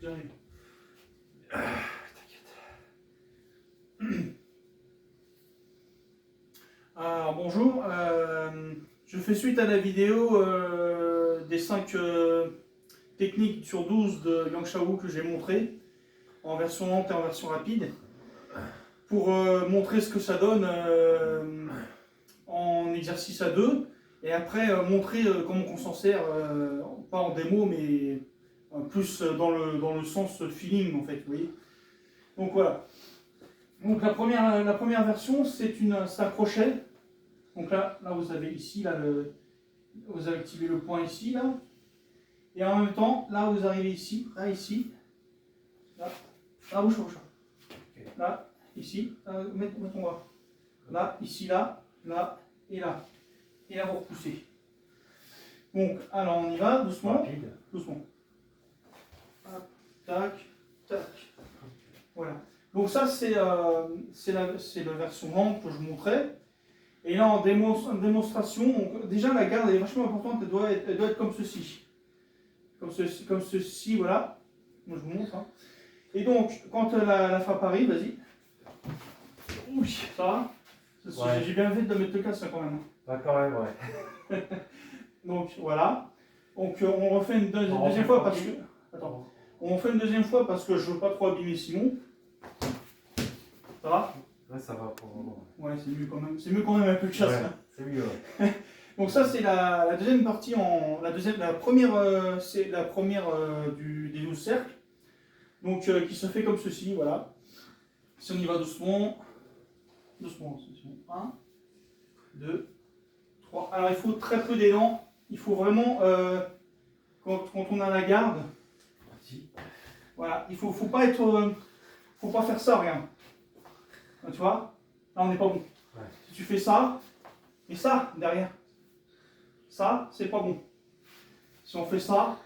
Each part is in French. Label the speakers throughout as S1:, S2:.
S1: J'arrive. Alors bonjour, je fais suite à la vidéo des 5 techniques sur 12 de Yang Shao que j'ai montré en version lente et en version rapide pour montrer ce que ça donne en exercice à 2 et après montrer comment on s'en sert, pas en démo mais plus dans le sens feeling en fait, vous voyez. Donc voilà. Donc la première version c'est un crochet. Donc là vous avez ici, là, vous avez activé le point ici, là. Et en même temps, là vous arrivez ici, là, ici. Là, bouge. Là, ici, mets ton bras. Là, ici, là, et là. Et là vous repoussez. Donc, alors on y va, doucement.
S2: Rapide.
S1: Doucement. Hop, tac, tac. Voilà. Donc ça c'est la version lente que je montrais. Et là en démonstration, déjà la garde est vachement importante, elle doit être comme ceci. Comme ceci, voilà. Moi je vous montre. Hein. Et donc quand la frappe arrive, vas-y. Oui, ça va. Ouais. J'ai bien fait de mettre le casque quand même.
S2: Pas quand même, ouais.
S1: Donc voilà. Donc on refait une deuxième fois parce que. Attends. On refait une deuxième fois parce que je veux pas trop abîmer Simon. Ça va?
S2: Ouais, ça va pour le moment.
S1: Ouais, c'est mieux quand même. C'est mieux quand même avec le casque.
S2: Ouais,
S1: hein.
S2: c'est mieux, ouais.
S1: Donc ça c'est la deuxième partie la première c'est la première des 12 cercles. Donc qui se fait comme ceci, voilà. Si on y va doucement. Doucement, 1, 2, 3. Alors il faut très peu d'élan. Il faut vraiment quand on a la garde. Voilà, il faut pas être. Faut pas faire ça, regarde. Tu vois? Là on n'est pas bon.
S2: Ouais.
S1: Si tu fais ça, et ça derrière. Ça, c'est pas bon. Si on fait ça,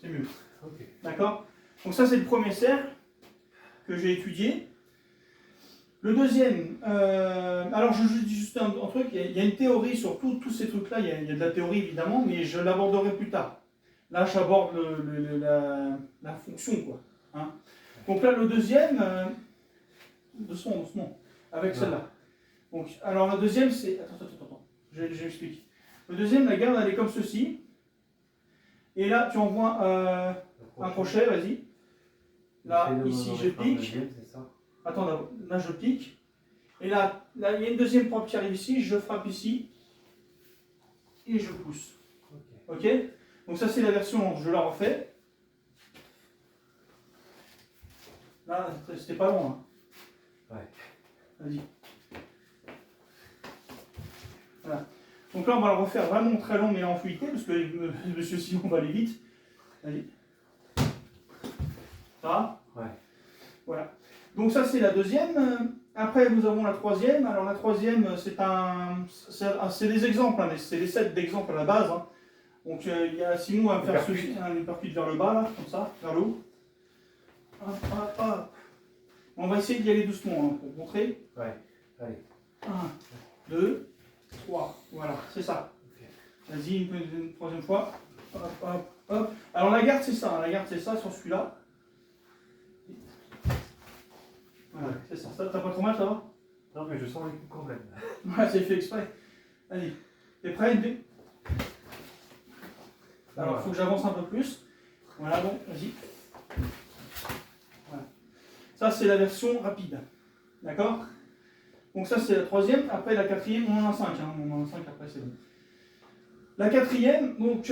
S1: c'est mieux.
S2: Okay.
S1: D'accord? Donc ça, c'est le premier cercle que j'ai étudié. Le deuxième, alors je dis juste un truc, il y a une théorie sur tous ces trucs-là, il y a de la théorie évidemment, mais je l'aborderai plus tard. Là, j'aborde la fonction, quoi. Hein? Donc là, le deuxième, doucement, avec celle-là. Donc, alors la deuxième, c'est... Attends. J'explique. Le deuxième, la garde, elle est comme ceci. Et là, tu envoies un crochet, vas-y. Là, ici, je pique. Attends, là, je pique. Et là, il y a une deuxième frappe qui arrive ici. Je frappe ici. Et je pousse. Ok? Donc ça, c'est la version, je la refais. Là, c'était pas long. Hein.
S2: Ouais.
S1: Vas-y. Voilà. Donc là, on va le refaire vraiment très long mais en fluidité, parce que monsieur Simon va aller vite. Vas-y. Ça va?
S2: Ouais.
S1: Voilà. Donc ça, c'est la deuxième. Après, nous avons la troisième. Alors la troisième, c'est des exemples, hein, c'est les 7 d'exemples à la base. Hein. Donc il y a Simon va me faire une percute vers le bas, là, comme ça, vers le haut. Hop. On va essayer d'y aller doucement, hein, pour montrer.
S2: Ouais. Allez.
S1: 1, 2, 3. Voilà, c'est ça. Okay. Vas-y, une troisième fois. Hop. Alors la garde, c'est ça. La garde, c'est ça sur celui-là. Voilà, c'est ça. T'as pas trop mal, ça va?
S2: Non, mais je sens les coups quand même.
S1: Ouais, c'est fait exprès. Allez, t'es prêt? Alors, il faut que j'avance un peu plus. Voilà, bon, vas-y. Voilà. Ça, c'est la version rapide. D'accord? Donc ça, c'est la troisième. Après, la quatrième, on en a 5. Hein. On en a 5 après, c'est bon. La quatrième, donc,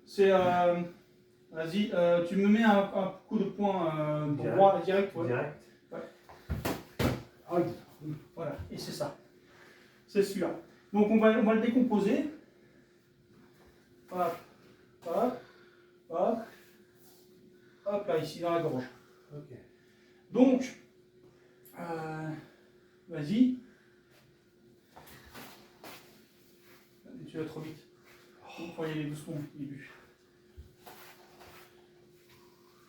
S1: c'est... vas-y, tu me mets un coup de poing droit direct. Ouais.
S2: Direct.
S1: Ouais. Voilà, et c'est ça. C'est celui-là. Donc, on va le décomposer. Hop, là, ici, dans la gorge.
S2: Ok.
S1: Donc, vas-y. Tu vas trop vite. Il faut y aller doucement au début.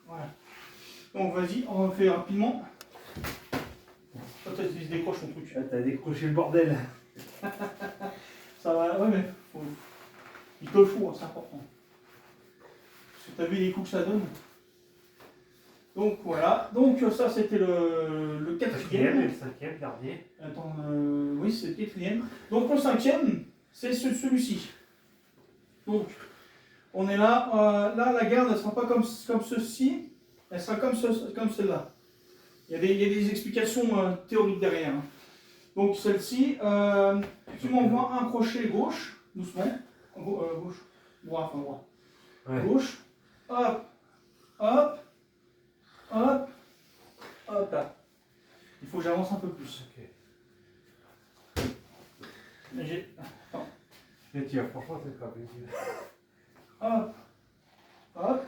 S1: Voilà. Donc, vas-y, on fait rapidement. Peut-être qu'il se décroche ton truc.
S2: Ah, t'as décroché le bordel.
S1: Ça va, ouais, mais il te le faut, hein, c'est important. tu as vu les coups que ça donne. Donc voilà, donc ça c'était le
S2: Quatrième
S1: quatrième.
S2: et le cinquième dernier.
S1: Attends, oui c'est le quatrième. Donc le cinquième, c'est celui-ci. Donc on est là, là la garde elle sera pas comme ceci, elle sera comme celle-là. Il y a des explications théoriques derrière. Hein. Donc celle-ci, tu m'envoies un crochet gauche, doucement, gauche, droit, enfin droit,
S2: Ouais.
S1: gauche, hop, hop, hop, hop là. Il faut que j'avance un peu plus.
S2: Ok.
S1: Attends.
S2: Et tiens, franchement, c'est pas possible.
S1: Hop, hop,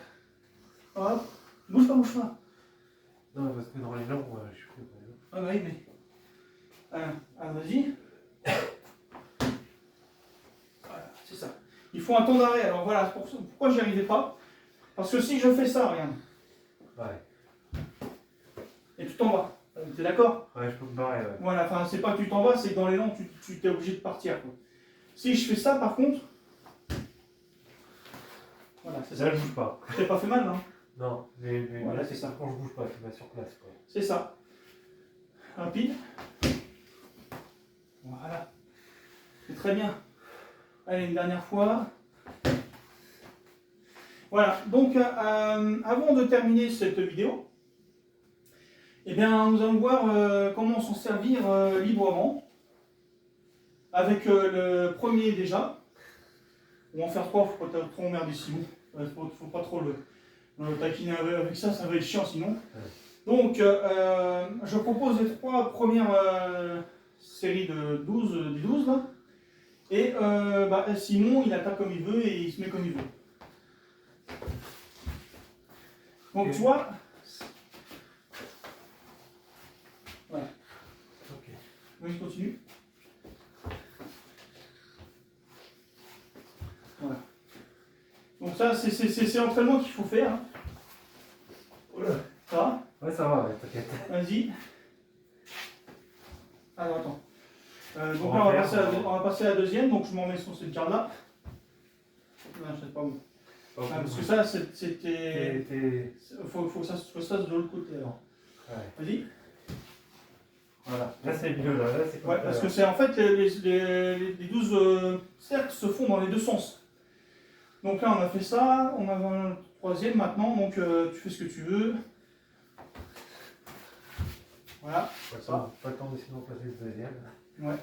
S1: hop, bouge pas.
S2: Non, parce que dans les longs, je suis fou.
S1: Ah bah oui, mais... vas-y. Voilà, c'est ça. Il faut un temps d'arrêt. Alors voilà, pourquoi j'y arrivais pas. Parce que si je fais ça, regarde.
S2: Ouais.
S1: Et tu t'en vas. T'es d'accord?
S2: Ouais, je peux me barrer, ouais.
S1: Voilà, enfin c'est pas que tu t'en vas, c'est que dans les langues, tu t'es obligé de partir. Quoi. Si je fais ça par contre... Voilà, c'est ça.
S2: Là, je bouge pas.
S1: Je t'ai pas fait mal, hein?
S2: Non, mais
S1: Voilà,
S2: là,
S1: c'est
S2: c'est
S1: ça.
S2: ça. Quand je bouge pas, tu vas sur place, quoi.
S1: C'est ça. Rapide. Voilà. C'est très bien. Allez, une dernière fois. Voilà, donc avant de terminer cette vidéo, eh bien, nous allons voir comment s'en servir librement. Avec le premier déjà. On va en faire trois, faut pas trop emmerder Simon. Faut pas trop le taquiner avec ça, ça va être chiant sinon. Donc, je propose les trois premières séries de 12, des 12 là. Et Simon, il attaque comme il veut et il se met comme il veut. Donc,
S2: okay.
S1: Tu vois. Voilà.
S2: Ok.
S1: Oui, je continue. Voilà. Donc, ça, c'est l'entraînement qu'il faut faire. Hein. Ça va?
S2: Ouais, ça va, ouais, t'inquiète.
S1: Vas-y. Alors, attends. Donc là, on va passer à la deuxième. Donc, je m'en mets sur cette carte-là. Non, c'est pas bon. Parce que ça, c'était... Faut que ça se fasse de l'autre côté, alors.
S2: Ouais.
S1: Vas-y.
S2: Voilà. Là, c'est mieux, là c'est comme
S1: Ouais, parce que c'est en fait, les 12 cercles se font dans les deux sens. Donc là, on a fait ça. On a un troisième maintenant. Donc, tu fais ce que tu veux. Voilà.
S2: Pas le temps de sinon passer le deuxième.
S1: Ouais.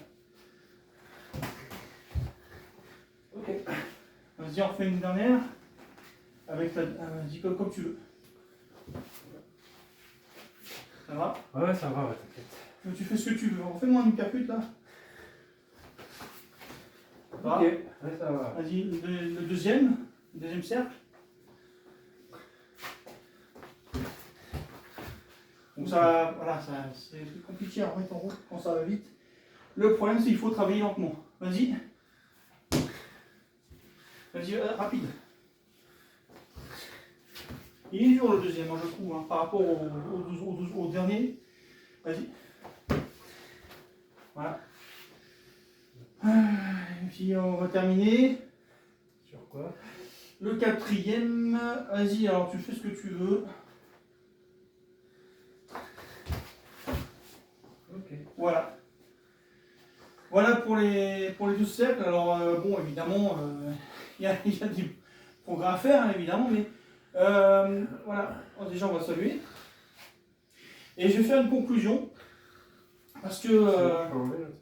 S1: Ok. Vas-y, on refait une dernière. Avec la. Vas-y, comme tu veux. Ça va?
S2: Ouais, ça va, ouais, t'inquiète.
S1: Tu fais ce que tu veux. Refais-moi une percute là. Ça va?
S2: Ok, ouais, ça va.
S1: Vas-y, le deuxième cercle. Donc ça, voilà, c'est compliqué à remettre en route quand ça va vite. Le problème, c'est qu'il faut travailler lentement. Vas-y. Vas-y, rapide. Il est dur le deuxième, moi je trouve, hein, par rapport au dernier. Vas-y. Voilà. Et puis on va terminer.
S2: Sur quoi?
S1: Le quatrième. Vas-y, alors tu fais ce que tu veux.
S2: Ok.
S1: Voilà. Voilà pour les 12 cercles. Alors, bon, évidemment, il y a des progrès à faire, hein, évidemment, mais voilà. Alors, déjà, on va saluer. Et je vais faire une conclusion. Parce que.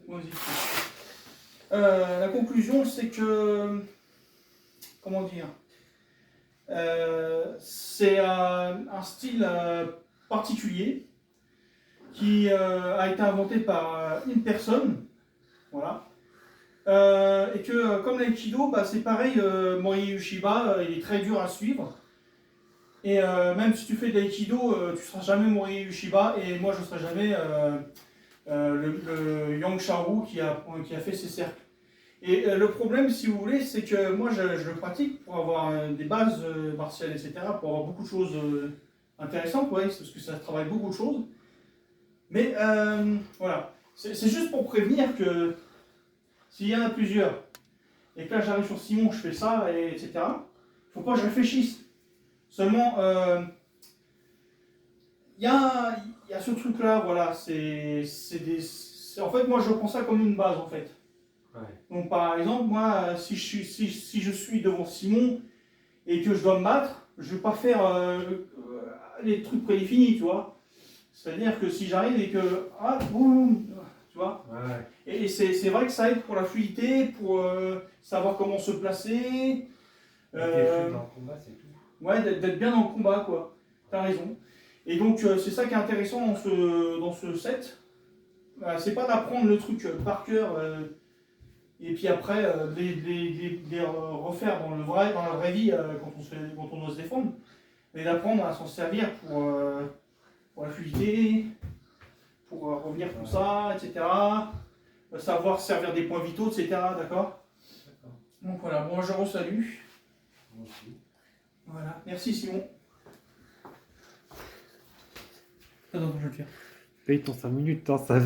S1: Vas-y. La conclusion, c'est que. Comment dire? C'est un style particulier qui a été inventé par une personne. Voilà. Et que comme l'aïkido, c'est pareil, Morihei Ueshiba, il est très dur à suivre. Et même si tu fais de l'aïkido, tu ne seras jamais Morihei Ueshiba, et moi je ne serai jamais le Yang Shaoru qui a fait ses cercles. Et le problème, si vous voulez, c'est que moi je le pratique pour avoir des bases martiales, etc., pour avoir beaucoup de choses intéressantes, ouais, parce que ça travaille beaucoup de choses. Mais voilà. C'est juste pour prévenir que s'il y en a plusieurs, et que là j'arrive sur Simon, je fais ça, etc., il ne faut pas que je réfléchisse. Seulement, il y a ce truc-là, voilà, en fait, moi, je prends ça comme une base, en fait.
S2: Ouais.
S1: Donc, par exemple, moi, si je suis devant Simon et que je dois me battre, je ne vais pas faire les trucs prédéfinis, tu vois. C'est-à-dire que si j'arrive et que, ah, boum, tu vois.
S2: Ouais.
S1: Et c'est vrai que ça aide pour la fluidité, pour savoir comment se placer.
S2: T'es fluide dans le combat, c'est tout.
S1: Ouais, d'être bien dans le combat, quoi. T'as raison. Et donc, c'est ça qui est intéressant dans ce set. C'est pas d'apprendre le truc par cœur et puis après les refaire dans la vraie vie quand on doit se défendre, mais d'apprendre à s'en servir pour la fluidité, pour revenir comme ça, etc. Savoir servir des points vitaux, etc. D'accord?
S2: D'accord.
S1: Donc voilà, bon, je resalue.
S2: Moi aussi.
S1: Voilà, merci Simon. Attends, je vais le faire.
S2: Paye ton 5 minutes, hein, ça